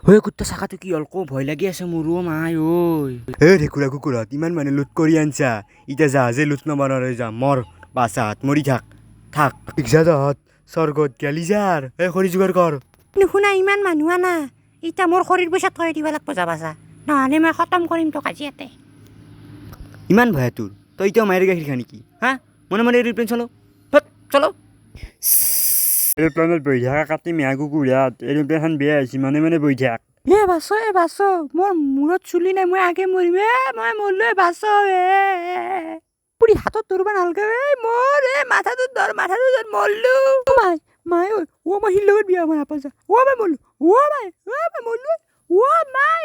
হৈ কুত্তা চাকাটো কি অলকো ভয় লাগি আছে মোৰ মাই ঐ ঢেকুৰা কুকুৰত ইমান মানে লুট কৰি আনছা এতিয়া জাহাজে লুট নমাৰে যা মৰ বাচাত মৰি থাক ইচ্ছা তহঁত স্বৰ্গত গেলি যাৰ খৰি যোগাৰ কৰ নুশুনা ইমান মানুহ আনা এতিয়া মোৰ শৰীৰ পইচা থৈ দিব লাগিব যাবা যা নহ'লে মই খতম কৰিম তোক আজি ইয়াতে ইমান ভয়া তোৰ তই এতিয়াও মায়েৰ গাখীৰ খা নেকি হা মনে মনে এৰোপ্লেন চলো চলো এৰোপ্লেনত বহি থাকা কাটি মেহা কুকুৰাত এৰোপ্লেনখন বেয়া হৈছে মানে বহি থাক এ বাছ মোৰ মূৰত চুলি নাই মই আগে মৰিম মই মৰলো বাছ পুৰি হাতত ধৰবা নালগে মোৰ মাথাটো ধৰ মৰলো মাই ঐ মই হিৰ লগত বিয়া মই নাপাওঁ যা মাই মৰলো মাই মৰলো মাই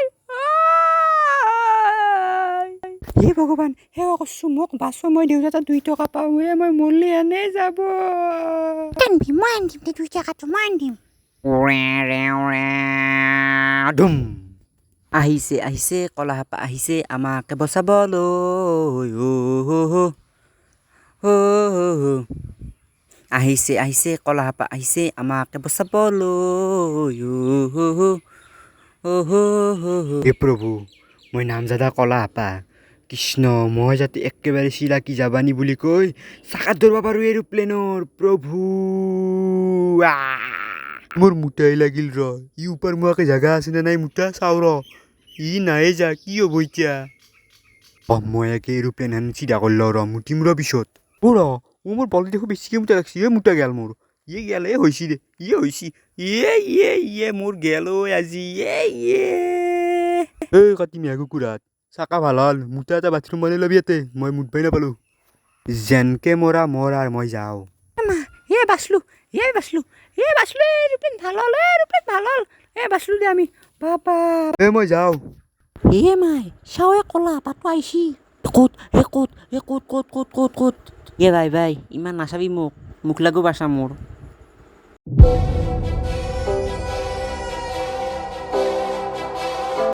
হে ভগৱান সেৱা কৰছো মোক বাছ মই দেউতা 2 টকা পাওঁ মই মৰলি এনেই যাব মই আনিম 2 টকাটো মই আনিম ধুম আহিছে কলাহাপা আহিছে আমাকে বচাবলৈ আহিছে কলাহাপা আহিছে আমাকে বচাবলৈ হে প্ৰভু মই নামজাদা কলাহাপা কৃষ্ণ মই যাতে একেবাৰে চিলাকি যাবানি বুলি কৈ চাকাত ধৰব পাৰোঁ এৰোপ্লেনৰ প্ৰভু মোৰ মোটাই লাগিল ই ওপৰ মোৱাকে জাগা আছে নে নাই মোটা চাওঁ ই নায়ে যা কি হ'ব এতিয়া মই একে এৰোপ্লেন চিধা কৰি লওঁ মুটিম পিছত মোৰ বল দেখো বেছিকে মোটা লাগছি মোটা গেল মোৰ গেল হৈছি দে হৈছি মোৰ গেল আজি কাটি মেহা কুকুৰাত চাকা ভাল হ'ল মোটা এটা বাথৰুম বনাই ল'বি ইয়াতে মই মুঠবাই নাপালোঁ যেনকে মৰা মৰ আৰু মই যাওঁ বাচলো এৰোপ্লেন ভাল হ'ল বাচলো দে আমি বাবা মই যাওঁ মাই চাওঁ কলা পাতো আইছি ক'ত ভাই ইমান নাচাবি মোক লাগো বাচা মোৰ